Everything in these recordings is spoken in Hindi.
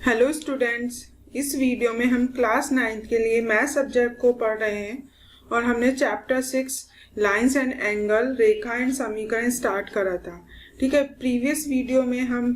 हेलो स्टूडेंट्स, इस वीडियो में हम क्लास 9th के लिए मैथ सब्जेक्ट को पढ़ रहे हैं और हमने chapter 6 lines and angle, Rekha and समीकरण स्टार्ट करा था। ठीक है, प्रीवियस वीडियो में हम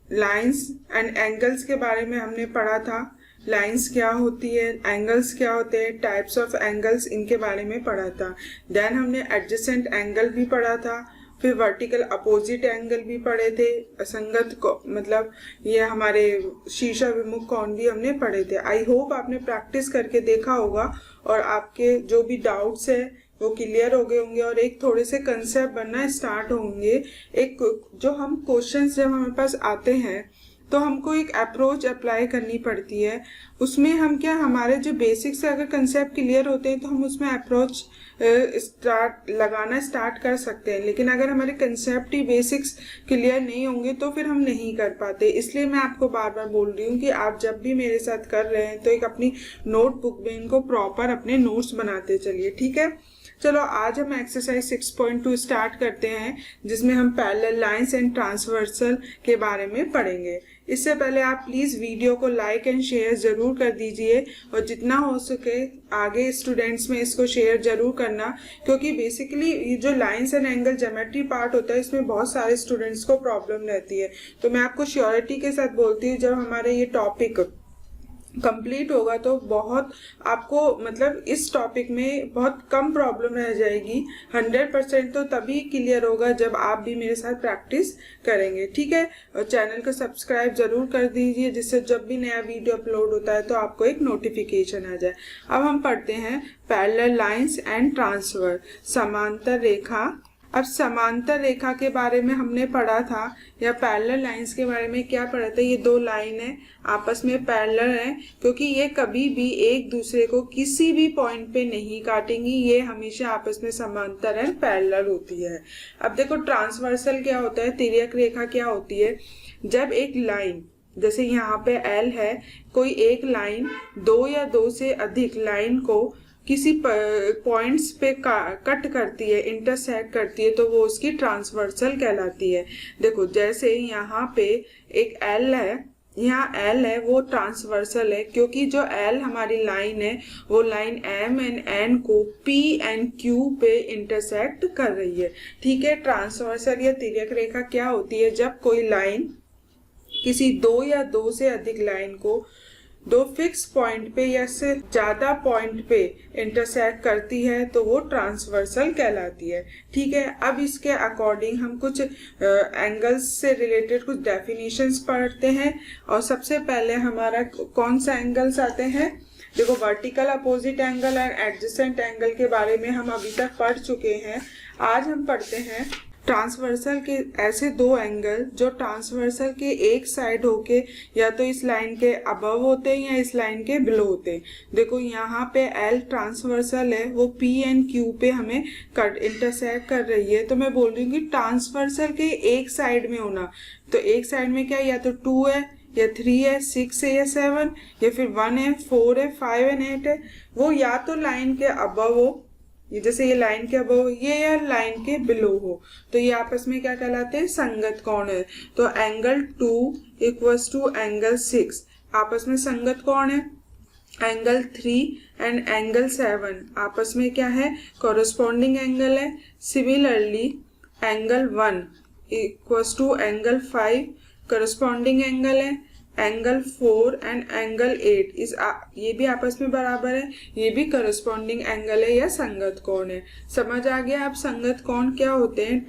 लाइंस एंड एंगल्स के बारे में हमने पढ़ा था। लाइंस क्या होती है, एंगल्स क्या होते हैं, टाइप्स ऑफ एंगल्स, इनके बारे में पढ़ा था। देन हमने एडजेसेंट एंगल भी पढ़ा था, फिर वर्टिकल अपोजिट एंगल भी पढ़े थे, असंगत को मतलब ये हमारे शीर्षा विमुख कोण भी हमने पढ़े थे। आई होप आपने प्रैक्टिस करके देखा होगा और आपके जो भी डाउट्स है वो क्लियर हो गए होंगे और एक थोड़े से कंसेप्ट बनना स्टार्ट होंगे। एक जो हम क्वेश्चंस जब हमारे पास आते हैं तो हमको एक अप्रोच अप्लाई करनी पड़ती है। उसमें हम क्या, हमारे जो बेसिक से अगर कंसेप्ट क्लियर होते हैं तो हम उसमें अप्रोच लगाना स्टार्ट कर सकते हैं, लेकिन अगर हमारे कंसेप्ट ही बेसिक्स क्लियर नहीं होंगे तो फिर हम नहीं कर पाते। इसलिए मैं आपको बार बार बोल रही हूँ कि आप जब भी मेरे साथ कर रहे हैं तो एक अपनी नोटबुक में इनको प्रॉपर अपने नोट्स बनाते चलिए। ठीक है, चलो आज हम एक्सरसाइज 6.2 स्टार्ट करते हैं, जिसमें हम पैरेलल लाइंस एंड ट्रांसवर्सल के बारे में पढ़ेंगे। इससे पहले आप प्लीज़ वीडियो को लाइक एंड शेयर ज़रूर कर दीजिए और जितना हो सके आगे स्टूडेंट्स में इसको शेयर ज़रूर करना, क्योंकि बेसिकली ये जो lines and angle geometry part होता है इसमें बहुत सारे स्टूडेंट्स को प्रॉब्लम रहती है। तो मैं आपको श्योरिटी के साथ बोलती हूँ, जब हमारे ये टॉपिक कंप्लीट होगा तो बहुत आपको मतलब इस टॉपिक में बहुत कम प्रॉब्लम रह जाएगी। 100% तो तभी क्लियर होगा जब आप भी मेरे साथ प्रैक्टिस करेंगे। ठीक है, और चैनल को सब्सक्राइब जरूर कर दीजिए, जिससे जब भी नया वीडियो अपलोड होता है तो आपको एक नोटिफिकेशन आ जाए। अब हम पढ़ते हैं पैरेलल लाइंस एंड ट्रांसफर, समांतर रेखा। अब समांतर रेखा के बारे में हमने पढ़ा था, या पैरेलल लाइंस के बारे में क्या पढ़ा था। ये दो लाइन है आपस में पैरेलल है, क्योंकि ये कभी भी एक दूसरे को किसी भी पॉइंट पे नहीं काटेंगी, ये हमेशा आपस में समांतर एंड पैरेलल होती है। अब देखो ट्रांसवर्सल क्या होता है, तिर्यक रेखा क्या होती है। जब एक लाइन, जैसे यहाँ पे L है, कोई एक लाइन दो या दो से अधिक लाइन को किसी पॉइंट्स पे कट करती है, इंटरसेक्ट करती है, तो वो उसकी ट्रांसवर्सल कहलाती है। देखो जैसे यहाँ पे एक L है, यहाँ L है, वो ट्रांसवर्सल है क्योंकि जो L हमारी लाइन है वो लाइन M एंड N को P एंड Q पे इंटरसेक्ट कर रही है। ठीक है, ट्रांसवर्सल या तिर्यक रेखा क्या होती है, जब कोई लाइन किसी दो या दो से अधिक लाइन को दो फिक्स पॉइंट पे या से ज्यादा पॉइंट पे इंटरसेक्ट करती है तो वो ट्रांसवर्सल कहलाती है। ठीक है, अब इसके अकॉर्डिंग हम कुछ एंगल्स से रिलेटेड कुछ डेफिनेशंस पढ़ते हैं। और सबसे पहले हमारा कौन सा एंगल्स आते हैं, देखो vertical opposite angle and adjacent angle के बारे में हम अभी तक पढ़ चुके हैं। आज हम पढ़ते हैं ट्रांसवर्सल के ऐसे दो एंगल जो ट्रांसवर्सल के एक साइड होके या तो इस लाइन के अबव होते हैं या इस लाइन के बिलो होते हैं। देखो यहाँ पे L ट्रांसवर्सल है, वो P एंड Q पे हमें इंटरसेक्ट कर रही है, तो मैं बोल रही हूँ कि ट्रांसवर्सल के एक साइड में होना। तो एक साइड में क्या, या तो 2 है या 3 है, 6 है या 7, या फिर 1 है, 4 है, 5 एंड 8 है। वो या तो लाइन के अबव हो, ये जैसे ये लाइन के अबव ये, या लाइन के बिलो हो, तो ये आपस में क्या कहलाते हैं, संगत कोण है। तो एंगल 2 इक्वल्स टू एंगल 6 आपस में संगत कोण है। एंगल 3 एंड एंगल 7 आपस में क्या है, कॉरेस्पॉन्डिंग एंगल है। Similarly angle 1 equals to angle 5 corresponding angle है। एंगल 4 एंड एंगल 8 ये भी आपस में बराबर है, ये भी करस्पॉन्डिंग एंगल है या संगत कोण है। समझ आ गया। अब संगत कोण क्या होते हैं,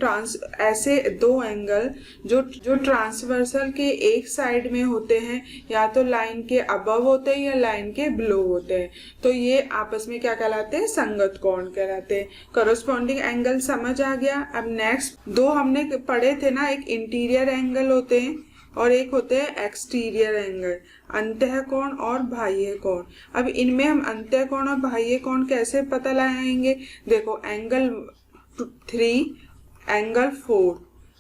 ऐसे दो एंगल जो ट्रांसवर्सल के एक साइड में होते हैं, या तो लाइन के अबव होते हैं या लाइन के बिलो होते हैं, तो ये आपस में क्या कहलाते हैं, संगत कोण कहलाते हैं। करस्पॉन्डिंग एंगल समझ आ गया। अब नेक्स्ट दो हमने पढ़े थे ना, एक इंटीरियर एंगल होते हैं और एक होते हैं एक्सटीरियर एंगल, अंतः कोण और बाह्य कोण। अब इनमें हम अंतः कोण और बाह्य कोण कैसे पता लगाएंगे, देखो angle 3, angle 4,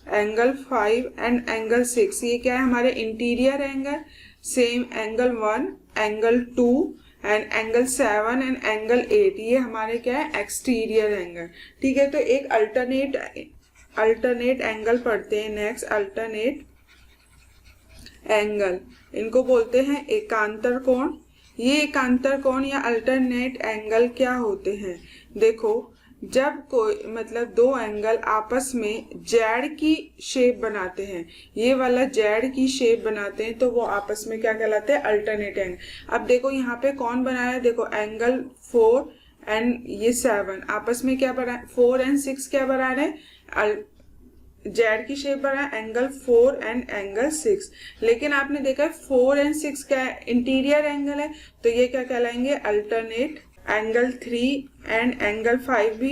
angle 5 and angle 6 ये क्या है, हमारे interior angle. Same angle 1, angle 2 and angle 7 and angle 8 ये हमारे क्या है, एक्सटीरियर एंगल। ठीक है, तो एक अल्टरनेट एंगल पढ़ते हैं। नेक्स्ट अल्टरनेट एंगल, इनको बोलते हैं एकांतर कोण। ये एकांतर कोण या अल्टरनेट एंगल क्या होते हैं? देखो, जब कोई मतलब दो एंगल आपस में जेड की शेप बनाते हैं, ये वाला जेड की शेप बनाते हैं, तो वो आपस में क्या कहलाते हैं? Alternate angle. अब देखो यहाँ पे कौन बनाया है, देखो एंगल 4 एंड ये 7 आपस में क्या बना, 4 एंड 6 क्या बना रहे हैं? जेड की शेप बना एंगल 4 एंड एंगल 6। लेकिन आपने देखा है 4 एंड 6 क्या है? इंटीरियर एंगल है, तो ये क्या कहलाएंगे? अल्टरनेट। एंगल 3 एंड एंगल 5 भी,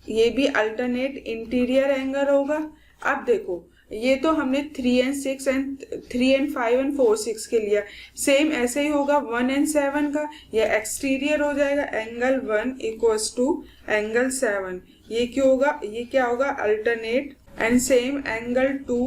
ये भी अल्टरनेट इंटीरियर एंगल होगा। अब देखो, ये तो हमने 3 एंड 6 एंड 3 एंड 5 एंड 4 6 के लिया, सेम ऐसे ही होगा 1 एंड 7 का, ये एक्सटीरियर हो जाएगा। एंगल 1 इक्वल्स टू एंगल 7, ये क्यों होगा? ये क्या होगा? Alternate. And same angle 2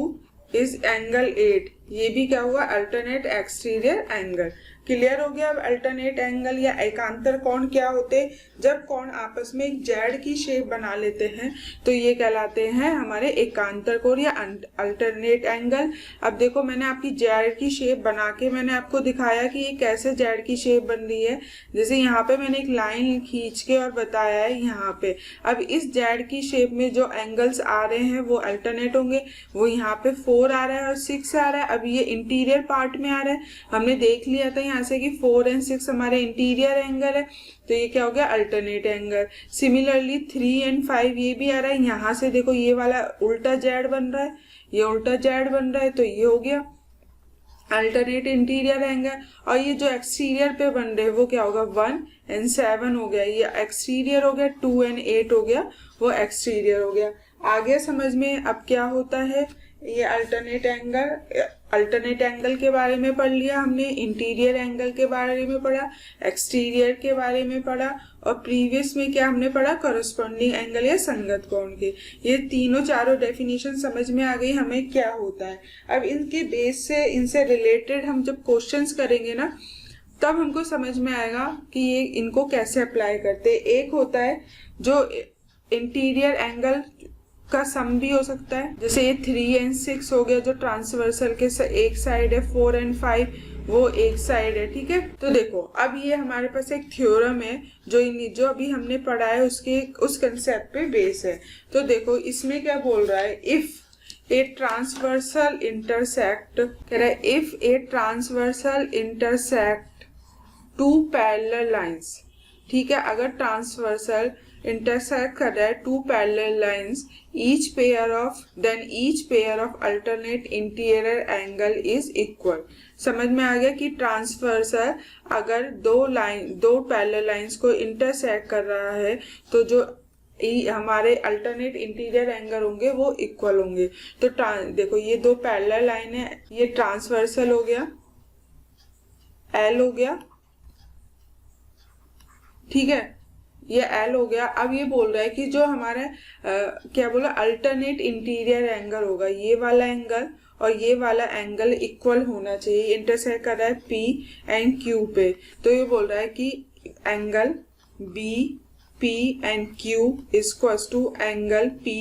is angle 8, ये भी क्या होगा? Alternate exterior angle. क्लियर हो गया? अब अल्टरनेट एंगल या एकांतर कोण क्या होते हैं? जब कोण आपस में एक जेड की शेप बना लेते हैं तो ये कहलाते हैं हमारे एकांतर कोण या अल्टरनेट एंगल। अब देखो, मैंने आपकी जेड की शेप बना के मैंने आपको दिखाया कि ये कैसे जेड की शेप बन रही है। जैसे यहाँ पे मैंने एक लाइन खींच के और बताया है यहाँ पे। अब इस जेड की शेप में जो एंगल्स आ रहे हैं वो अल्टरनेट होंगे। वो यहाँ पे 4 आ रहा है और 6 आ रहा है। अब ये इंटीरियर पार्ट में आ रहा है, हमने देख लिया था यहाँ से कि 4 एंड 6 हमारे इंटीरियर एंगल है, तो ये क्या हो गया? Alternate angle. सिमिलरली 3 एंड 5 ये भी आ रहा है, यहाँ से देखो ये वाला उल्टा जेड बन रहा है, ये उल्टा जेड बन रहा है, तो ये हो गया अल्टरनेट इंटीरियर एंगल। और ये जो एक्सटीरियर पे बन रहे हैं वो क्या होगा? 1 एंड 7 हो गया, ये एक्सटीरियर हो गया। 2 एंड 8 हो गया, वो एक्सटीरियर हो गया। आगे समझ में अब क्या होता है? ये अल्टरनेट एंगल के बारे में पढ़ लिया हमने, इंटीरियर एंगल के बारे में पढ़ा, एक्सटीरियर के बारे में पढ़ा, और प्रीवियस में क्या हमने पढ़ा? करस्पॉन्डिंग एंगल या संगत कोण के। ये तीनों चारों डेफिनेशन समझ में आ गई हमें क्या होता है। अब इनके बेस से, इनसे रिलेटेड हम जब क्वेश्चंस करेंगे ना, तब हमको समझ में आएगा कि ये इनको कैसे अप्लाई करते हैं। एक होता है जो इंटीरियर एंगल का सम भी हो सकता है, जैसे ये 3 एंड 6 हो गया जो ट्रांसवर्सल के एक साइड है, 4 एंड 5 वो एक साइड है, ठीक है। तो देखो, अब ये हमारे पास एक थ्योरम है जो अभी हमने पढ़ा है, उस कंसेप्ट पे बेस है। तो देखो इसमें क्या बोल रहा है? इफ ए ट्रांसवर्सल इंटरसेक्ट, कह रहा है if a transversal intersect 2 parallel lines, ठीक है। अगर ट्रांसवर्सल इंटरसेक्ट कर रहा है 2 parallel lines, each pair of alternate interior angle is equal. समझ में आ गया कि ट्रांसवर्सल अगर दो पैरेलल लाइंस को इंटरसेक्ट कर रहा है तो जो हमारे अल्टरनेट इंटीरियर एंगल होंगे वो इक्वल होंगे। तो देखो, ये 2 पैरेलल लाइन है, ये ट्रांसवर्सल हो गया, एल हो गया, ठीक है, ये एल हो गया। अब ये बोल रहा है कि जो हमारा क्या बोला? अल्टरनेट इंटीरियर एंगल होगा, ये वाला एंगल और ये वाला एंगल इक्वल होना चाहिए। इंटरसेक्ट कर रहा है पी एंड क्यू पे, तो ये बोल रहा है कि angle B P and Q equals to angle P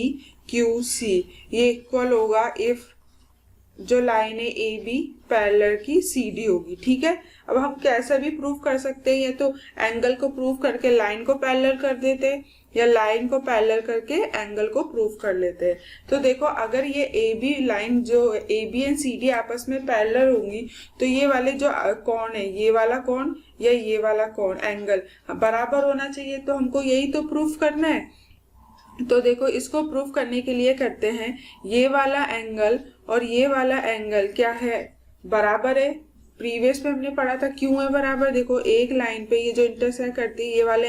Q C, ये इक्वल होगा इफ जो लाइन है ए बी पैरेलल की सी डी होगी, ठीक है। अब हम कैसे भी प्रूव कर सकते हैं, या तो एंगल को प्रूव करके लाइन को पैरेलल कर देते हैं, या लाइन को पैरेलल करके एंगल को प्रूव कर लेते हैं। तो देखो, अगर ये ए बी लाइन, जो A B and C D आपस में पैरेलल होंगी, तो ये वाले जो कोण है, ये वाला कोण या ये वाला कोण, एंगल बराबर होना चाहिए। तो हमको यही तो प्रूफ करना है। तो देखो, इसको प्रूफ करने के लिए करते हैं, ये वाला एंगल और ये वाला एंगल क्या है? बराबर है। प्रीवियस पे हमने पढ़ा था क्यों है बराबर। देखो, एक लाइन पे ये जो इंटरसेक्ट करती है, ये वाले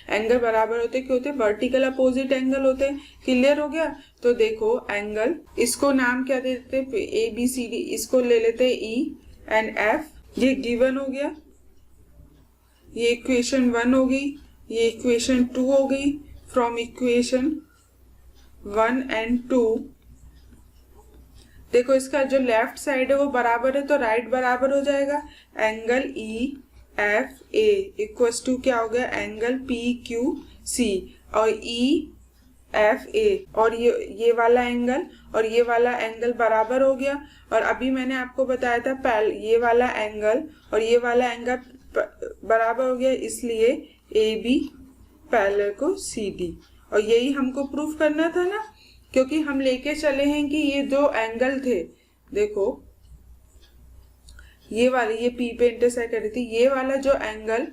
एंगल बराबर होते हैं। क्यों होते हैं? वर्टिकल अपोजिट एंगल होते हैं। क्लियर हो गया? तो देखो, एंगल, इसको नाम क्या दे देते हैं? ए बी सी डी, इसको ले लेते हैं ई एंड एफ। ये गिवन हो गया, ये इक्वेशन 1 हो गई, ये इक्वेशन 2 हो गई। फ्रॉम इक्वेशन 1 एंड 2 देखो, इसका जो लेफ्ट साइड है वो बराबर है, तो राइट बराबर हो जाएगा। Angle E F A equals to क्या हो गया? एंगल पी क्यू सी, और ई एफ ए और ये वाला एंगल और ये वाला एंगल बराबर हो गया। और अभी मैंने आपको बताया था ये वाला एंगल और ये वाला एंगल बराबर हो गया, इसलिए ए बी पैरेलल को सी डी। और यही हमको प्रूफ करना था ना, क्योंकि हम लेके चले हैं कि ये दो एंगल थे, देखो ये वाले, ये पी पे इंटरसेक्ट कर रही थी, ये वाला जो एंगल,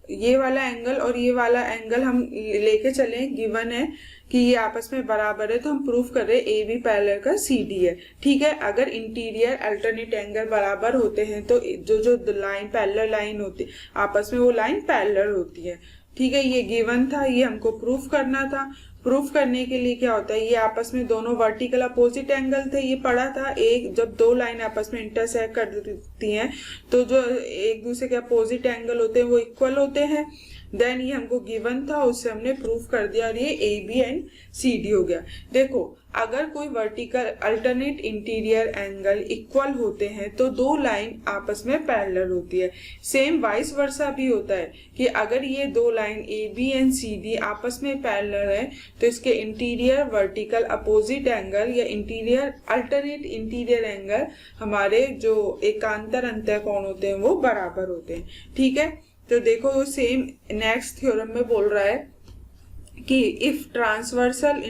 ये वाला एंगल और ये वाला एंगल हम लेके चले, गिवन है कि ये आपस में बराबर है, तो हम प्रूफ कर रहे हैं ए बी पैरेलल का सी डी है। ठीक है, अगर इंटीरियर अल्टरनेट एंगल बराबर होते हैं तो जो लाइन पैरेलल लाइन होती आपस में, वो लाइन पैरेलल होती है। ठीक है, ये गिवन था, ये हमको प्रूफ करना था। प्रूफ करने के लिए क्या होता है, ये आपस में दोनों वर्टिकल अपोजिट एंगल थे, ये पढ़ा था। एक जब दो लाइन आपस में इंटरसेक्ट कर देती हैं तो जो एक दूसरे के अपोजिट एंगल होते हैं वो इक्वल होते हैं। देन ये हमको गिवन था, उससे हमने प्रूफ कर दिया और ये A B and C D हो गया। देखो, अगर कोई vertical alternate interior angle equal होते हैं तो दो लाइन आपस में पैरेलल होती है। सेम वाइस वर्सा भी होता है कि अगर ये दो line A B and C D आपस में पैरेलल है तो इसके इंटीरियर वर्टिकल अपोजिट एंगल या इंटीरियर अल्टरनेट इंटीरियर एंगल हमारे जो एकांतर अंतःकोण होते हैं वो बराबर होते हैं। ठीक है, तो देखो वो सेम नेक्स्ट थ्योरम में बोल रहा है कि if transversal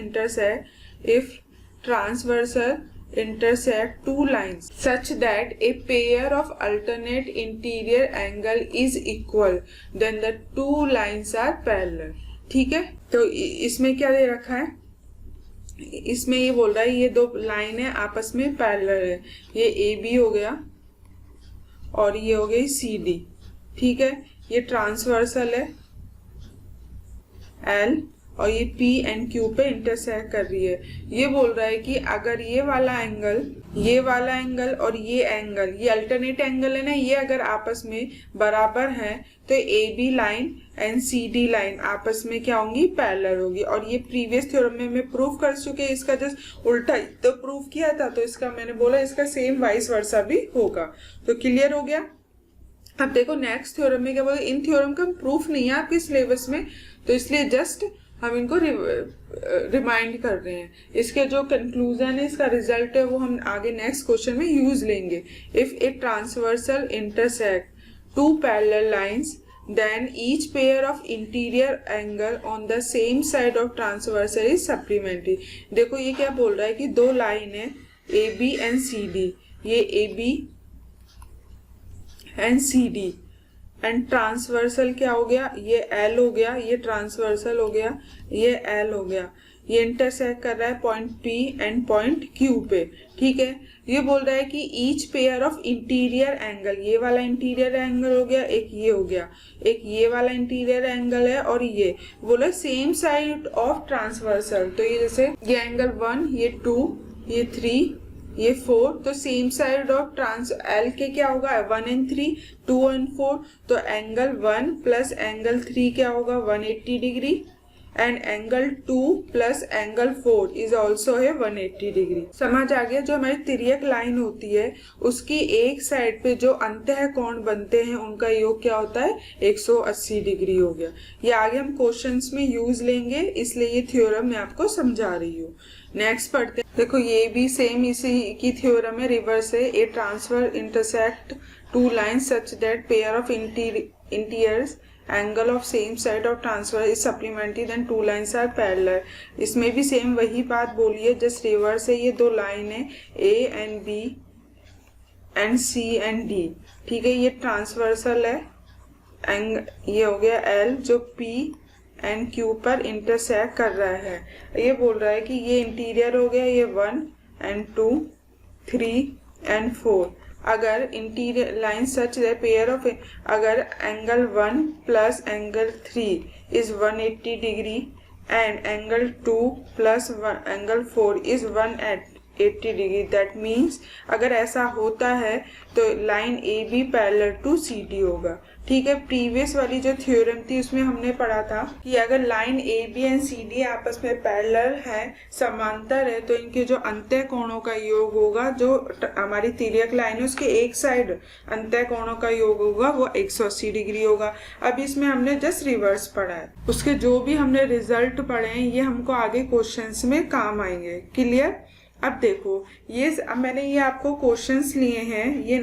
intersect two lines such that a pair of alternate interior angle is equal, then the two lines are parallel। ठीक है, तो इसमें क्या दे रखा है, इसमें ये बोल रहा है ये दो लाइन है आपस में पैरेलल है, ये ए बी हो गया और ये हो गई सी डी। ठीक है, ये ट्रांसवर्सल है एल और ये पी एंड क्यू पे इंटरसेक्ट कर रही है। ये बोल रहा है कि अगर ये वाला एंगल और ये एंगल, ये अल्टरनेट एंगल है ना, ये अगर आपस में बराबर हैं तो A B line and C D line आपस में क्या होंगी, पैरेलल होगी। और ये प्रीवियस थ्योरम में मैं प्रूफ कर चुके हैं, इसका जस्ट उल्टा तो प्रूफ किया था, तो इसका मैंने बोला इसका सेम वाइस वर्सा भी होगा। तो क्लियर हो गया। अब देखो नेक्स्ट थ्योरम में क्या बोला, इन थ्योरम का प्रूफ नहीं है आपके सिलेबस में, तो इसलिए जस्ट हम इनको रिमाइंड कर रहे हैं। इसके जो कंक्लूजन है, इसका रिजल्ट है, वो हम आगे नेक्स्ट क्वेश्चन में यूज लेंगे। If a transversal intersect two parallel lines then each pair of interior angle on the same side of transversal is supplementary। देखो ये क्या बोल रहा है कि दो लाइन है A B and C D, ये A B and C D and transversal क्या हो गया, ये एल हो गया, ये ट्रांसवर्सल हो गया, ये एल हो गया, ये इंटरसेक्ट कर रहा है point P and point Q पे। ठीक है, ये बोल रहा है कि each pair of interior angle, ये वाला इंटीरियर एंगल हो गया, एक ये हो गया, एक ये वाला इंटीरियर एंगल है और ये बोला सेम साइड ऑफ ट्रांसवर्सल। तो ये जैसे ये एंगल 1, ये 2, ये 3, ये 4, तो same side of transversal के क्या होगा 1 and 3, 2 and 4, तो एंगल 1 प्लस एंगल 3 क्या होगा 180 degree and angle 2 plus angle 4 is also है 180 डिग्री। समझ आ गया। जो हमारी तिर्यक लाइन होती है उसकी एक साइड पे जो अंतःकोण बनते हैं उनका योग क्या होता है 180 डिग्री हो गया। ये आगे हम क्वेश्चंस में यूज लेंगे, इसलिए ये थ्योरम मैं आपको समझा रही हूँ। नेक्स्ट पढ़ते हैं। देखो ये भी सेम इसी की थ्योरम है, रिवर्स है। A transfer intersect two lines such that pair of interiors angle of same side of transfer is supplementary then two lines are parallel. इसमें भी सेम वही बात बोली है, जस्ट रिवर्स है। ये दो लाइन है A and B and C and D. ठीक है, ये ट्रांसवर्सल है ये हो गया एल जो पी एंड क्यू पर इंटरसेक्ट कर रहा है। ये बोल रहा है कि ये इंटीरियर हो गया, ये 1 and 2, 3 and 4। अगर interior line such that pair of अगर angle 1 plus angle 3 is 180 degree and angle 2 plus angle 4 is 180 180 degree. That means अगर ऐसा होता है तो line A B parallel to C D होगा। ठीक है, प्रीवियस वाली जो थ्योरम थी उसमें हमने पढ़ा था कि अगर line A B and C D आपस में पैरेलल है, समांतर है, तो इनके जो अंतः कोणों का योग होगा, जो हमारी तिर्यक लाइन है उसके एक साइड अंतः कोणों का योग होगा वो 180 डिग्री होगा। अब इसमें हमने जस्ट रिवर्स पढ़ा है, उसके जो भी हमने रिजल्ट पढ़े हैं ये हमको आगे क्वेश्चंस में काम आएंगे। क्लियर? अब देखो ये अब मैंने ये आपको क्वेश्चंस लिए हैं, ये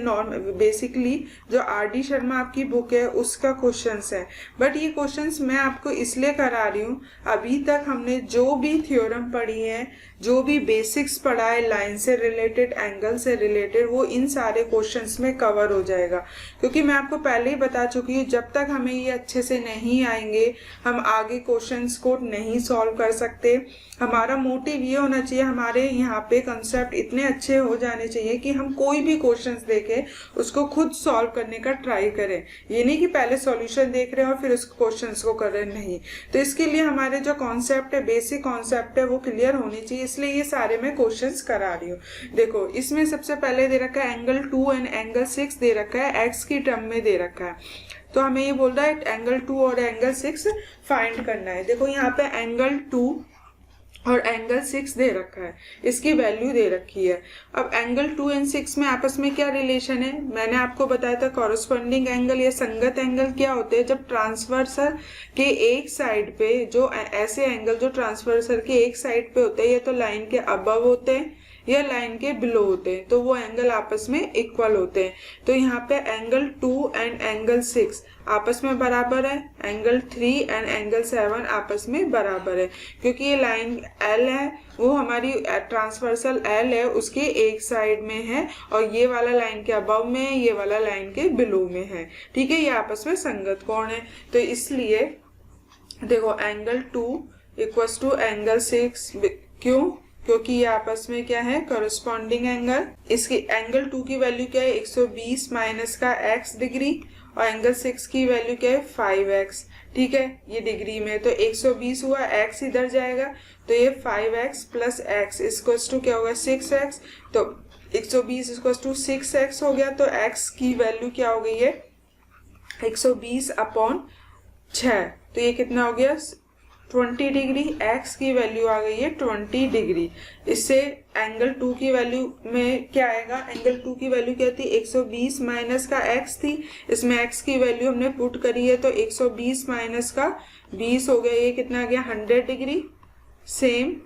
बेसिकली जो आर.डी. शर्मा आपकी बुक है उसका क्वेश्चंस है, बट ये क्वेश्चंस मैं आपको इसलिए करा रही हूँ, अभी तक हमने जो भी थ्योरम पढ़ी है, जो भी बेसिक्स पढ़ा है लाइन से रिलेटेड, एंगल से रिलेटेड, वो इन सारे क्वेश्चंस में कवर हो जाएगा। क्योंकि मैं आपको पहले ही बता चुकी हूँ जब तक हमें ये अच्छे से नहीं आएंगे हम आगे क्वेश्चंस को नहीं सॉल्व कर सकते। हमारा मोटिव ये होना चाहिए, हमारे यहाँ पे कंसेप्ट इतने अच्छे हो जाने चाहिए कि हम कोई भी क्वेश्चंस देखें उसको खुद सॉल्व करने का ट्राई करें। ये नहीं कि पहले सॉल्यूशन देख रहे हैं और फिर उस क्वेश्चंस को कर रहे हैं, नहीं। तो इसके लिए हमारे जो कॉन्सेप्ट है, बेसिक कॉन्सेप्ट है, वो क्लियर होनी चाहिए, इसलिए ये सारे मैं क्वेश्चंस करा रही हूँ। देखो इसमें सबसे पहले दे रखा है एंगल 2 एंड एंगल 6 दे रखा है, एक्स की टर्म में दे रखा है। तो हमें ये बोल रहा है एंगल 2 और एंगल 6 फाइंड करना है। देखो यहाँ पे एंगल 2 और एंगल 6 दे रखा है, इसकी वैल्यू दे रखी है। अब एंगल 2 एंड 6 में आपस में क्या रिलेशन है, मैंने आपको बताया था कॉरस्पॉन्डिंग एंगल या संगत एंगल क्या होते हैं, जब ट्रांसवर्सल के एक साइड पे जो ऐसे एंगल जो ट्रांसवर्सल के एक साइड पे होते हैं, या तो लाइन के अबव होते हैं या लाइन के बिलो होते हैं, तो वो एंगल आपस में इक्वल होते हैं। तो यहाँ पे एंगल 2 एंड एंगल 6 आपस में बराबर है, एंगल 3 एंड एंगल 7 आपस में बराबर है, क्योंकि ये लाइन L है, वो हमारी ट्रांसवर्सल L है, उसके एक साइड में है, और ये वाला लाइन के अबव में है, ये वाला लाइन के बिलो में है। ठीक है, ये आपस में संगत कोण है। तो इसलिए देखो एंगल 2 इक्वल्स टू एंगल 6, क्यों? क्योंकि ये आपस में क्या है, कॉरस्पॉन्डिंग एंगल। इसकी एंगल 2 की वैल्यू क्या है, 120 माइनस का x डिग्री, और एंगल 6 की वैल्यू क्या है, 5x। ठीक है, ये डिग्री में, तो 120 हुआ, x इधर जाएगा, तो ये 5x plus x equals to क्या होगा, 6x। तो 120 इक्वल्स टू 6x हो गया, तो x की वैल्यू क्या हो गई है, 120 अपॉन 6, तो ये कितना हो गया, 20 डिग्री। x की वैल्यू आ गई है 20 डिग्री। इससे एंगल 2 की वैल्यू में क्या आएगा, एंगल 2 की वैल्यू क्या थी, 120 माइनस का x थी, इसमें x की वैल्यू हमने पुट करी है, तो 120 माइनस का 20 हो गया, ये कितना आ गया, 100 डिग्री। सेम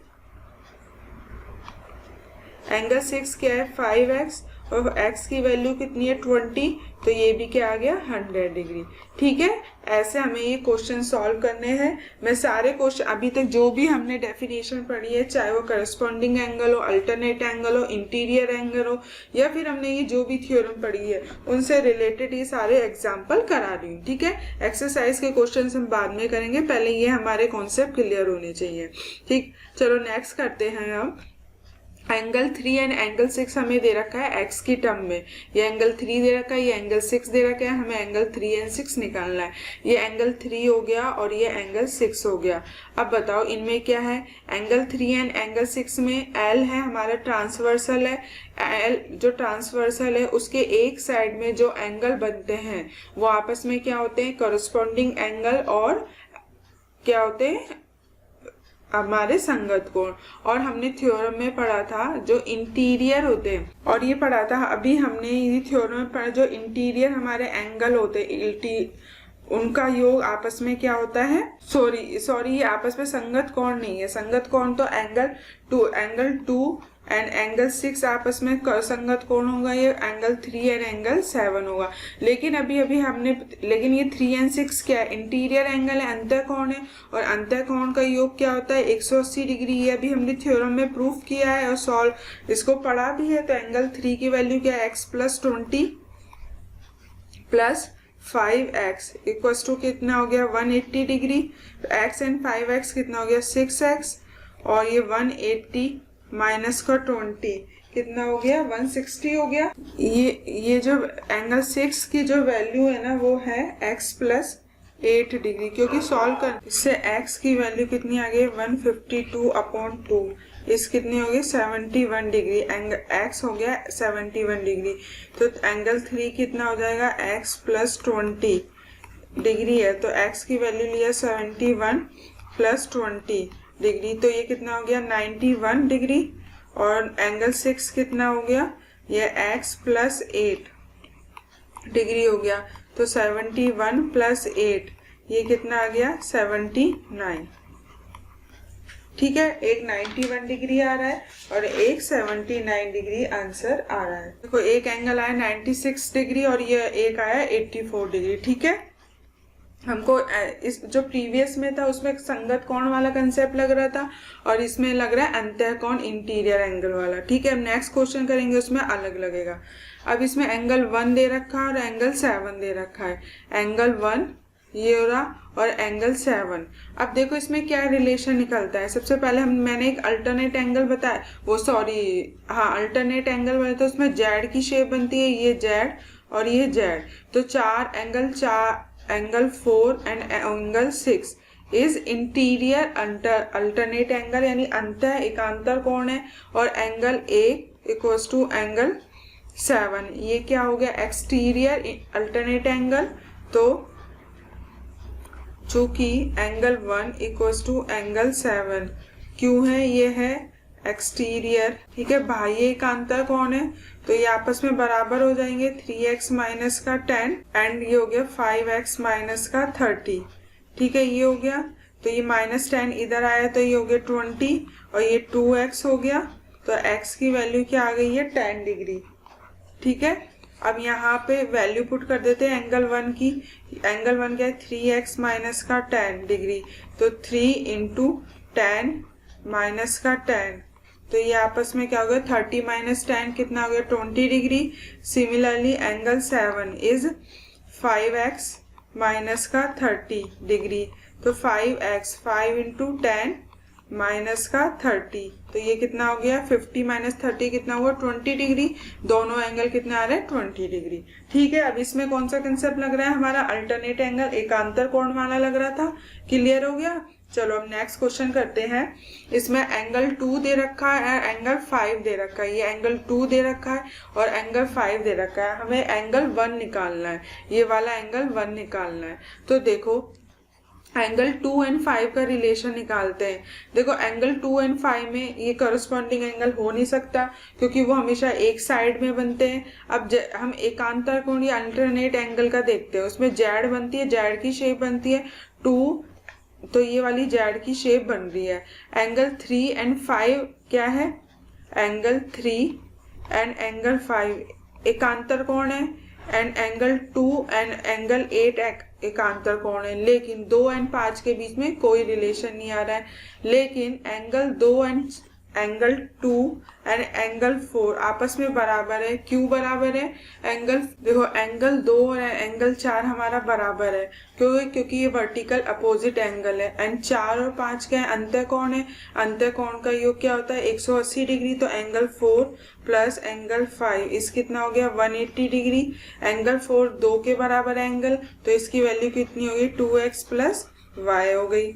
एंगल 6 क्या है, 5x, और x की वैल्यू कितनी है, 20, तो ये भी क्या आ गया, 100 डिग्री। ठीक है, ऐसे हमें ये क्वेश्चन सॉल्व करने हैं। मैं सारे क्वेश्चन अभी तक जो भी हमने डेफिनेशन पढ़ी है, चाहे वो करस्पॉन्डिंग एंगल हो, अल्टरनेट एंगल हो, इंटीरियर एंगल हो, या फिर हमने ये जो भी थ्योरम पढ़ी है उनसे रिलेटेड ये सारे एग्जाम्पल करा रही हूँ। ठीक है, एक्सरसाइज के क्वेश्चन हम बाद में करेंगे, पहले ये हमारे कॉन्सेप्ट क्लियर होने चाहिए। ठीक, चलो नेक्स्ट करते हैं हम। एंगल 3 एंड एंगल 6 हमें दे रखा है x की टर्म में, ये एंगल 3 दे रखा है, ये एंगल 6 दे रखा है, हमें एंगल 3 एंड 6 निकालना है। ये एंगल 3 हो गया और ये एंगल 6 हो गया। अब बताओ इनमें क्या है, एंगल 3 एंड एंगल 6 में L है, हमारा ट्रांसवर्सल है। L जो ट्रांसवर्सल है उसके एक साइड में जो एंगल बनते हैं वो आपस में क्या होते हैं, कॉरस्पॉन्डिंग एंगल, और क्या होते हैं, हमारे संगत कोण। और हमने थ्योरम में पढ़ा था जो इंटीरियर होते हैं, और ये पढ़ा था अभी हमने ये थ्योरम में पढ़ा, जो इंटीरियर हमारे एंगल होते हैं, उनका योग आपस में क्या होता है, सॉरी ये आपस में संगत कोण नहीं है, संगत कोण तो एंगल 2 एंड एंगल 6 आपस में संगत कोण होगा, ये एंगल 3 एंड एंगल 7 होगा। लेकिन लेकिन ये 3 एंड 6 क्या है, इंटीरियर एंगल है, अंतः कोण है, और अंतः कोण का योग क्या होता है, 180 डिग्री। ये अभी हमने थ्योरम में प्रूफ किया है और सॉल्व इसको पढ़ा भी है। तो एंगल 3 की वैल्यू क्या है, x plus 20 plus 5x equals to कितना हो गया, 180 डिग्री। तो x एंड 5x कितना हो गया, 6x, और ये 180 माइनस का 20 कितना हो गया, 160 हो गया। ये जो एंगल 6 की जो वैल्यू है ना, वो है x प्लस 8 डिग्री, क्योंकि सॉल्व कर इससे x की वैल्यू कितनी आ गई, 152 अपॉन 2, इस कितनी होगी 71 डिग्री, एंगल एक्स हो गया 71 डिग्री। तो एंगल 3 कितना हो जाएगा x प्लस 20 डिग्री है, तो x की वैल्यू लिया 71 प्लस 20 डिग्री, तो ये कितना हो गया 91 डिग्री। और एंगल 6 कितना हो गया, ये x प्लस 8 डिग्री हो गया, तो 71 प्लस 8 ये कितना आ गया 79। ठीक है, एक 91 डिग्री आ रहा है और एक 79 डिग्री आंसर आ रहा है। देखो एक एंगल आया 96 डिग्री और ये एक आया 84 डिग्री। ठीक है, हमको इस जो प्रीवियस में था उसमें संगत कोण वाला कंसेप्ट लग रहा था और इसमें लग रहा है अंतः कोण इंटीरियर एंगल वाला। ठीक है, अब नेक्स्ट क्वेश्चन करेंगे उसमें अलग लगेगा। अब इसमें एंगल 1 दे रखा है और एंगल 7 दे रखा है। एंगल 1 ये हो रहा और एंगल 7। अब देखो इसमें क्या रिलेशन निकलता है। सबसे पहले मैंने एक अल्टरनेट एंगल बताया, अल्टरनेट एंगल बोले तो उसमें जेड की शेप बनती है, ये जेड और ये जेड। तो angle 4 and angle 6 is interior alternate angle, यानी अंतः एकांतर कोण है। और angle A equals to angle 7 ये क्या हो गया एक्सटीरियर अल्टरनेट एंगल। तो चूंकि एंगल 1 इक्वल्स टू एंगल 7 क्यों है, ये है एक्सटीरियर। ठीक है, बाह्य एकांतर कोण है तो ये आपस में बराबर हो जाएंगे, 3x माइनस का 10 एंड ये हो गया 5x माइनस का 30। ठीक है, ये हो गया, तो ये -10 इधर आया तो ये हो गया 20 और ये 2x हो गया, तो x की वैल्यू क्या आ गई है 10 डिग्री। ठीक है, अब यहाँ पे वैल्यू पुट कर देते हैं एंगल 1 की। एंगल 1 क्या है 3x माइनस का 10 डिग्री, तो 3 इंटू 10 माइनस का 10, तो ये आपस में क्या हो गया 30 माइनस 10 कितना हो गया 20 degree. Similarly angle 7 is 5x minus का 30 डिग्री, तो 5 इंटू 10 माइनस का 30, तो ये कितना हो गया 50 माइनस 30 कितना हुआ 20 डिग्री। दोनों एंगल कितने आ रहे हैं 20 डिग्री। ठीक है, अब इसमें कौन सा कंसेप्ट लग रहा है हमारा अल्टरनेट एंगल एकांतर कोण वाला लग रहा था। क्लियर हो गया। चलो अब नेक्स्ट क्वेश्चन करते हैं। इसमें एंगल 2 दे रखा है, एंगल 5 दे रखा है। ये एंगल 2 दे रखा है और एंगल 5 दे रखा है। हमें एंगल 1 निकालना है, ये वाला एंगल 1 निकालना है। तो देखो एंगल 2 एंड 5 का रिलेशन निकालते हैं। देखो एंगल 2 एंड 5 में ये करस्पॉन्डिंग एंगल हो नहीं सकता क्योंकि वो हमेशा एक साइड में बनते हैं। अब हम एकांतर कोण या अल्टरनेट एंगल का देखते हैं, उसमें जेड बनती है, जेड की शेप बनती है 2, तो ये वाली जेड की शेप बन रही है। एंगल 3 एंड 5 क्या है, एंगल 3 एंड एंगल 5 एकांतर कोण है एंड एंगल 2 एंड एंगल 8 एकांतर कोण है, लेकिन 2 एंड 5 के बीच में कोई रिलेशन नहीं आ रहा है। लेकिन angle 2 and angle 2 and angle 4 आपस में बराबर है। क्यों बराबर है, देखो एंगल 2 और एंगल 4 हमारा बराबर है क्योंकि ये वर्टिकल अपोजिट एंगल है। एंड 4 और 5 क्या है अंतः कोण है। अंतः कोण का योग क्या होता है 180 डिग्री, तो एंगल 4 प्लस एंगल 5 इस कितना हो गया 180 डिग्री। एंगल 4 2 के बराबर एंगल, तो इसकी वैल्यू कितनी होगी 2x प्लस y हो गई।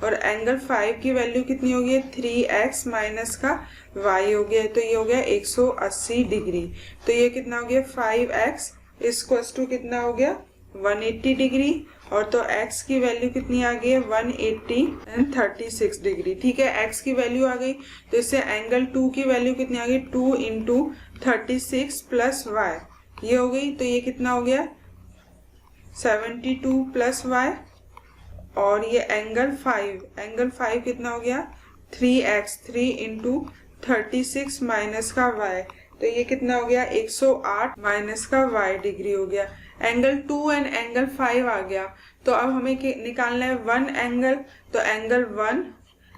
और एंगल 5 की वैल्यू कितनी होगी 3x माइनस का y हो गया, तो ये हो गया 180 डिग्री। तो ये कितना हो गया 5x इक्वल्स टू कितना हो गया 180 डिग्री, और तो x की वैल्यू कितनी आ गई है 180 एंड 36 डिग्री। ठीक है, x की वैल्यू आ गई, तो इससे एंगल 2 की वैल्यू कितनी आ गई 2 इंटू 36 प्लस y ये हो गई, तो ये कितना हो गया 72 प्लस y। और ये एंगल 5 कितना हो गया 3x 3 इंटू 36 माइनस का y, तो ये कितना हो गया 108 माइनस का y डिग्री हो गया। एंगल 2 एंड एंगल 5 आ गया, तो अब हमें निकालना है 1 एंगल, तो एंगल 1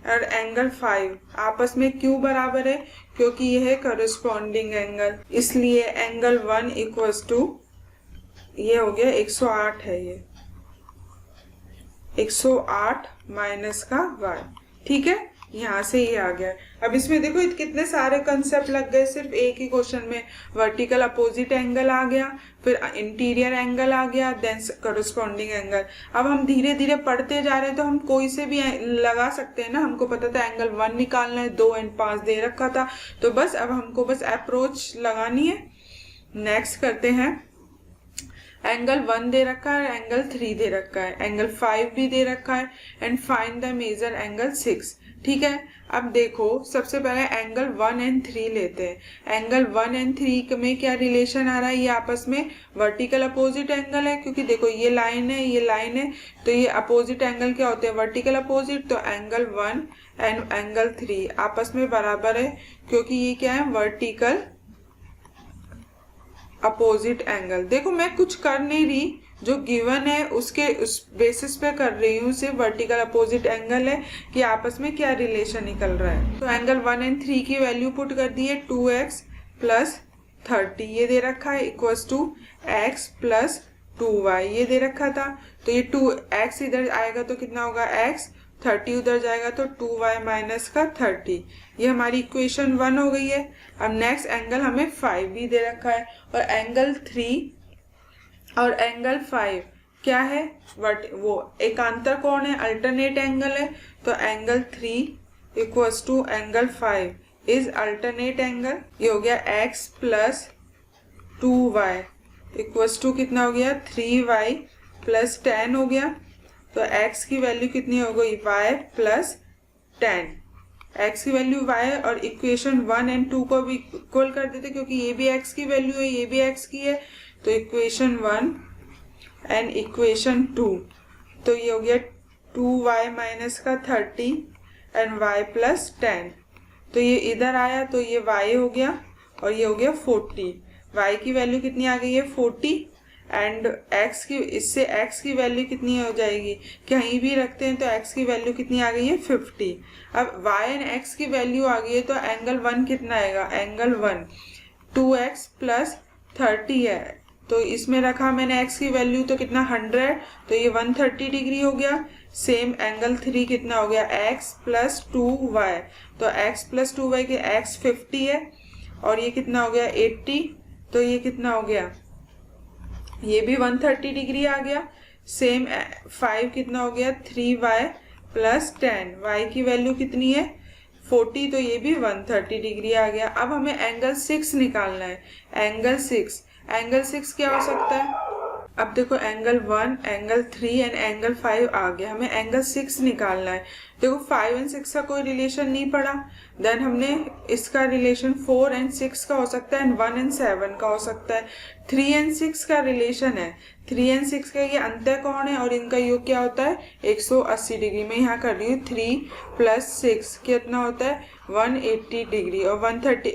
और एंगल 5 आपस में क्यों बराबर है, क्योंकि यह है करस्पॉन्डिंग एंगल, इसलिए एंगल 1 इक्वल्स टू ये हो गया 108 है, ये 108 माइनस का y। ठीक है, यहाँ से ये आ गया। अब इसमें देखो कितने सारे कंसेप्ट लग गए सिर्फ एक ही क्वेश्चन में। वर्टिकल अपोजिट एंगल आ गया, फिर इंटीरियर एंगल आ गया, देन करस्पॉन्डिंग एंगल। अब हम धीरे धीरे पढ़ते जा रहे हैं तो हम कोई से भी लगा सकते हैं ना। हमको पता था एंगल 1 निकालना है, 2 और 5 दे रखा था, तो बस अब हमको बस अप्रोच लगानी है। नेक्स्ट करते हैं, एंगल 1 दे रखा है, एंगल 3 दे रखा है, एंगल 5 भी दे रखा है, and find the measure angle 6। ठीक है, अब देखो सबसे पहले एंगल 1 एंड 3 लेते हैं। एंगल 1 एंड 3 में क्या रिलेशन आ रहा है, ये आपस में वर्टिकल अपोजिट एंगल है, क्योंकि देखो ये लाइन है, ये लाइन है, तो ये अपोजिट एंगल क्या होते हैं, वर्टिकल अपोजिट। तो एंगल 1 एंड एंगल 3 आपस में बराबर है, क्योंकि ये क्या है, वर्टिकल अपोजिट एंगल। देखो मैं कुछ कर नहीं रही, जो गिवन है उसके उस बेसिस पे कर रही हूँ, सिर्फ वर्टिकल अपोजिट एंगल है कि आपस में क्या रिलेशन निकल रहा है। तो एंगल 1 एंड 3 की वैल्यू पुट कर दी है, 2x प्लस 30 ये दे रखा है, equals to x plus 2y ये दे रखा था। तो ये 2x इधर आएगा तो कितना होगा x, 30 उधर जाएगा तो 2y माइनस का 30। ये हमारी इक्वेशन 1 हो गई है। अब नेक्स्ट एंगल हमें 5 भी दे रखा है, और एंगल 3 और एंगल 5 क्या है, वो एकांतर कोण है, अल्टरनेट एंगल है। तो angle 3 equals to angle 5 is alternate angle. ये हो गया x plus 2y equals to कितना हो गया, 3y प्लस 10 हो गया। तो x की वैल्यू कितनी हो गई, y प्लस 10। x की वैल्यू y और इक्वेशन 1 एंड 2 को भी इक्वल कर देते, क्योंकि ये भी x की वैल्यू है, ये भी x की है। तो इक्वेशन 1 एंड इक्वेशन 2, तो ये हो गया 2y माइनस का 30 एंड y प्लस 10। तो ये इधर आया तो ये y हो गया, और ये हो गया 40। y की वैल्यू कितनी आ गई है, 40, एंड x की, इससे x की वैल्यू कितनी हो जाएगी, कहीं भी रखते हैं तो x की वैल्यू कितनी आ गई है, 50। अब y एंड x की वैल्यू आ गई है, तो एंगल 1 कितना आएगा, एंगल 1 2x प्लस 30 है, तो इसमें रखा मैंने x की वैल्यू तो कितना 100, तो ये 130 डिग्री हो गया। सेम एंगल 3 कितना हो गया, x प्लस 2y, तो x प्लस 2y के x 50 है, और ये कितना हो गया 80, तो ये कितना हो गया, ये भी 130 डिग्री आ गया। सेम 5 कितना हो गया, 3y प्लस 10, y की वैल्यू कितनी है 40, तो ये भी 130 डिग्री आ गया। अब हमें एंगल 6 निकालना है। एंगल 6 क्या हो सकता है, अब देखो एंगल 1, एंगल 3 एंड एंगल 5 आ गया, हमें एंगल 6 निकालना है। देखो 5 एंड 6 का कोई रिलेशन नहीं पड़ा, देन हमने इसका रिलेशन 4 एंड 6 का हो सकता है, एंड 1 एंड 7 का हो सकता है। 3 एंड 6 का रिलेशन है, 3 एंड 6 का ये अंतर कोण है, और इनका योग क्या होता है 180 डिग्री। मैं यहाँ कर रही हूँ 3 प्लस 6 कितना होता है 180 डिग्री, और 130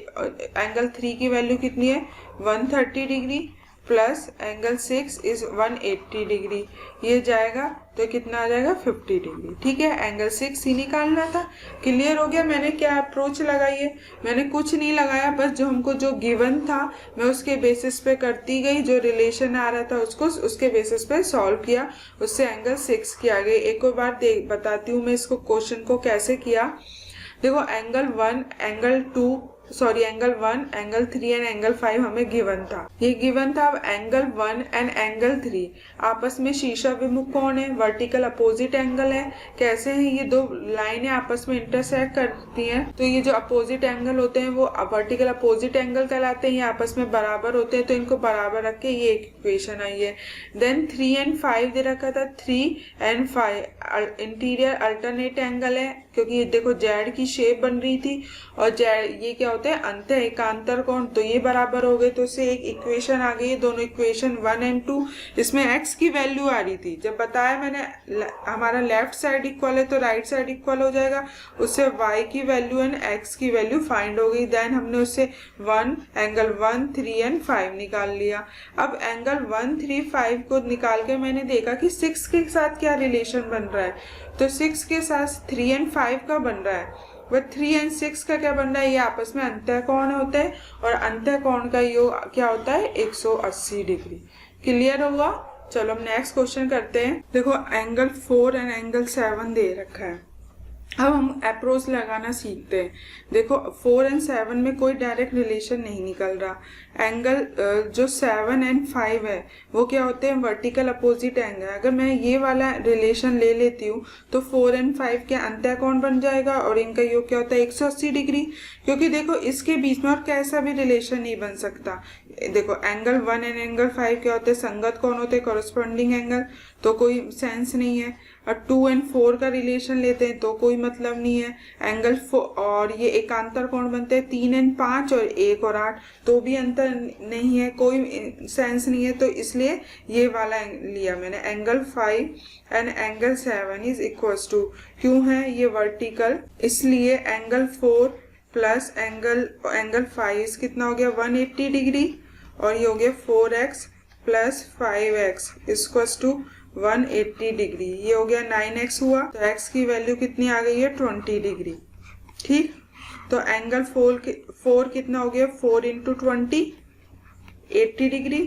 एंगल 3 की वैल्यू कितनी है 130 degree, plus angle 6 is 180 degree, ये जाएगा तो कितना आ जाएगा 50 डिग्री। ठीक है, एंगल 6 ही निकालना था। क्लियर हो गया। मैंने क्या अप्रोच लगाई है, मैंने कुछ नहीं लगाया, बस जो हमको जो गिवन था मैं उसके बेसिस पे करती गई, जो रिलेशन आ रहा था उसको उसके बेसिस पे सॉल्व किया, उससे एंगल 6 किया गया। एक और बार बताती हूँ मैं इसको क्वेश्चन को कैसे किया। देखो angle 1, angle 1, angle 3 and angle 5 हमें गिवन था, ये गिवन था। अब एंगल 1 एंड एंगल 3 आपस में शीर्ष विमुख कोण है, वर्टिकल अपोजिट एंगल है। कैसे हैं, ये दो लाइनें आपस में इंटरसेक्ट करती हैं, तो ये जो अपोजिट एंगल होते हैं वो वर्टिकल अपोजिट एंगल कहलाते हैं, ये आपस में बराबर होते हैं, तो इनको बराबर रख के ये एक इक्वेशन आई है। देन 3 एंड 5 दे रखा था, 3 एंड 5 इंटीरियर अल्टरनेट एंगल है, क्योंकि ये देखो जेड की शेप बन रही थी, और जेड ये क्या होता है अंत एकांतर कोण, तो ये बराबर हो गए, तो इससे एक इक्वेशन आ गई। दोनों इक्वेशन 1 एंड 2, इसमें x की वैल्यू आ रही थी, जब बताया मैंने हमारा लेफ्ट साइड इक्वल है तो राइट साइड इक्वल हो जाएगा, उससे y की वैल्यू एंड x की वैल्यू फाइंड हो गई। देन हमने उससे एंगल 1, 3 एंड 5 निकाल लिया। अब एंगल 1, 3, 5 को निकाल के मैंने देखा कि 6 के साथ क्या रिलेशन बन रहा है, तो 6 के साथ 3 एंड 5 का बन रहा है, वह 3 एंड 6 का क्या बन रहा है, ये आपस में अंतः कोण होते हैं, और अंतः कोण का योग क्या होता है 180 डिग्री। क्लियर होगा। चलो हम नेक्स्ट क्वेश्चन करते हैं। देखो एंगल 4 एंड एंगल 7 दे रखा है, अब हम अप्रोच लगाना सीखते हैं। देखो 4 और 7 में कोई डायरेक्ट रिलेशन नहीं निकल रहा। एंगल जो 7 और 5 है वो क्या होते हैं, वर्टिकल अपोजिट एंगल। अगर मैं ये वाला रिलेशन ले लेती हूँ तो 4 और 5 के अंतः कोण बन जाएगा और इनका योग क्या होता है 180 डिग्री। क्योंकि देखो इसके बीच में और कैसा भी रिलेशन नहीं बन सकता। देखो एंगल 1 और एंगल 5 क्या होते हैं, संगत कोण होते हैं, कॉरस्पॉन्डिंग एंगल, तो कोई सेंस नहीं है। और 2 और 4 का रिलेशन लेते हैं तो कोई मतलब नहीं है। एंगल और ये एकांतर कोण बनते हैं 3 और 5 और 1 और 8, तो भी अंतर नहीं है, कोई सेंस नहीं है। तो इसलिए ये वाला लिया मैंने, angle 5 and angle 7 is equal to, क्यों है ये वर्टिकल, इसलिए एंगल 4 प्लस एंगल 5 कितना हो गया 180 डिग्री, और ये हो गया 4x plus 5x equal to 180 degree. ये हो गया 9x हुआ, तो x की वैल्यू कितनी आ गई है 20 डिग्री। ठीक, तो एंगल 4 कितना हो गया 4 इंटू 20 80 डिग्री,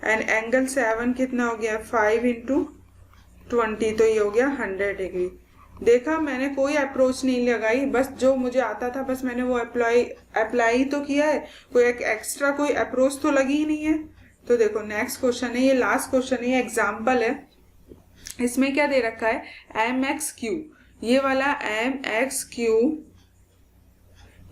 एंड एंगल 7 कितना हो गया 5 इंटू 20, तो ये हो गया 100 डिग्री। देखा मैंने कोई अप्रोच नहीं लगाई, बस जो मुझे आता था बस मैंने वो अप्लाई तो किया है, कोई एक्स्ट्रा कोई अप्रोच तो लगी ही नहीं है। तो देखो नेक्स्ट क्वेश्चन है, ये लास्ट क्वेश्चन है, एग्जाम्पल है। इसमें क्या दे रखा है mx3, ये वाला mx3,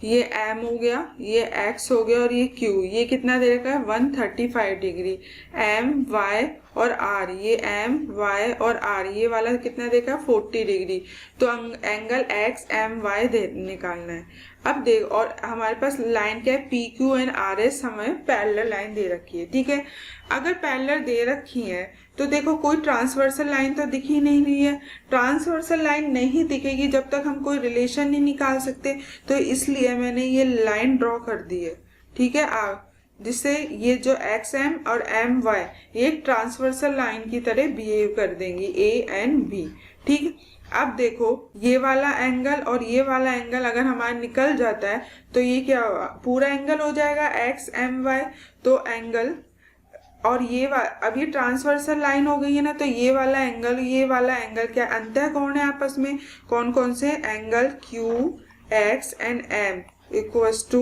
ये m हो गया, ये x हो गया और ये q, ये कितना दे रखा है 135 डिग्री। m y और r, ये m y और r, ये वाला कितना देखा 40 डिग्री। तो एंगल x m y निकालना है। अब देख, और हमारे पास लाइन क्या है P Q and R S, हमें पैरेलल लाइन दे रखी है। ठीक है, अगर पैरेलल दे रखी है तो देखो कोई ट्रांसवर्सल लाइन तो दिख ही नहीं रही है। ट्रांसवर्सल लाइन नहीं दिखेगी जब तक हम कोई रिलेशन नहीं निकाल सकते, तो इसलिए मैंने ये लाइन ड्रॉ कर दी है। ठीक है, जिससे ये जो एक्स एम और एम वाई ये ट्रांसवर्सल लाइन की तरह बिहेव कर देंगी, ए एंड बी। ठीक, अब देखो ये वाला एंगल और ये वाला एंगल अगर हमारा निकल जाता है तो ये क्या होगा, पूरा एंगल हो जाएगा एक्स एम वाई। तो एंगल और ये अब ये ट्रांसवर्सल लाइन हो गई है ना, तो ये वाला एंगल क्या अंतः कोण है आपस में, कौन कौन से, angle Q X and M equals to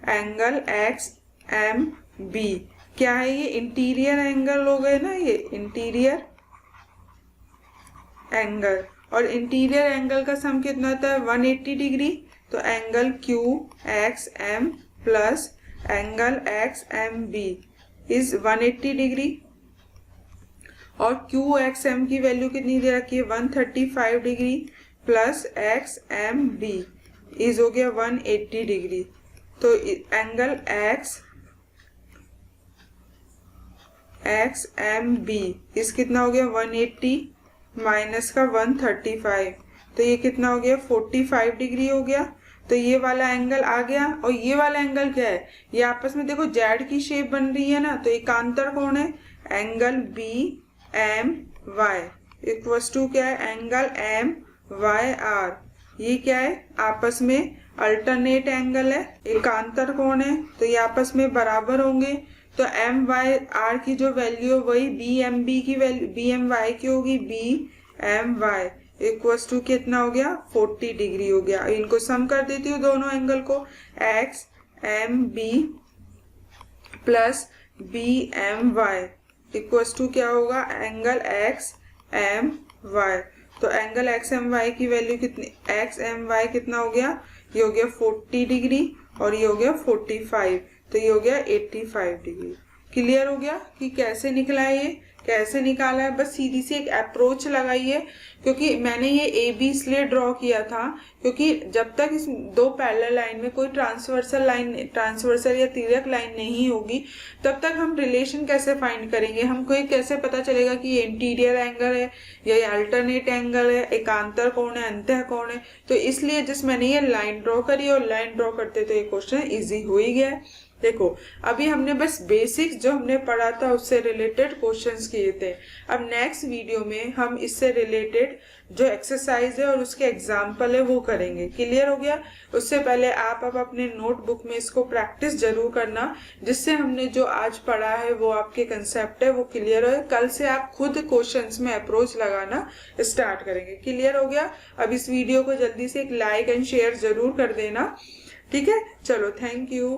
angle X M B. क्या है ये इंटीरियर एंगल हो गए ना, ये इंटीरियर एंगल, और इंटीरियर एंगल का सम कितना होता है 180 डिग्री। तो angle Q X M plus angle X M B is 180 degree, और क्यू एक्स एम की वैल्यू कितनी दे रखी है 135 degree plus X M B is हो गया 180 डिग्री। तो एंगल एक्स एम बी इस कितना हो गया 180 माइनस का 135, तो ये कितना हो गया 45 डिग्री हो गया। तो ये वाला एंगल आ गया, और ये वाला एंगल क्या है, ये आपस में देखो जेड की शेप बन रही है ना, तो एकांतर कोण है angle B M Y equals to क्या है एंगल एम वाई आर। ये क्या है आपस में अल्टरनेट एंगल है, एकांतर कोण है, तो ये आपस में बराबर होंगे। तो एम वाई आर की जो वैल्यू वही बी एम बी की वैल्यू बी एम वाई की होगी, B M Y equals to कितना हो गया 40 डिग्री हो गया। इनको सम कर देती हूँ दोनों एंगल को, X M B plus B M Y equals to क्या होगा एंगल एक्स एम वाई। तो एंगल एक्स एम वाई की वैल्यू कितनी, एक्स एम वाई कितना हो गया, ये हो गया 40 डिग्री और ये हो गया 45, तो ये हो गया 85 डिग्री। क्लियर हो गया कि कैसे निकला है, ये कैसे निकाला है, बस सीधी सी एक अप्रोच लगाई है। क्योंकि मैंने ये ए बी इसलिए ड्रॉ किया था क्योंकि जब तक इस दो पैरेलल लाइन में कोई ट्रांसवर्सल या तिर्यक लाइन नहीं होगी तब तक हम रिलेशन कैसे फाइंड करेंगे, हमको ये कैसे पता चलेगा कि ये इंटीरियर एंगल है या ये अल्टरनेट एंगल है, एकांतर कोण है, अंतः कोण है। तो इसलिए जिस मैंने ये लाइन ड्रॉ करी और लाइन ड्रॉ करते तो ये क्वेश्चन ईजी हो ही गया। देखो अभी हमने बस बेसिक्स जो हमने पढ़ा था उससे रिलेटेड क्वेश्चंस किए थे। अब नेक्स्ट वीडियो में हम इससे रिलेटेड जो एक्सरसाइज है और उसके एग्जाम्पल है वो करेंगे। क्लियर हो गया? उससे पहले आप अब अपने नोटबुक में इसको प्रैक्टिस जरूर करना, जिससे हमने जो आज पढ़ा है वो आपके कंसेप्ट है वो क्लियर हो। कल से आप खुद क्वेश्चंस में अप्रोच लगाना स्टार्ट करेंगे। क्लियर हो गया? अब इस वीडियो को जल्दी से एक लाइक एंड शेयर जरूर कर देना। ठीक है, चलो, थैंक यू।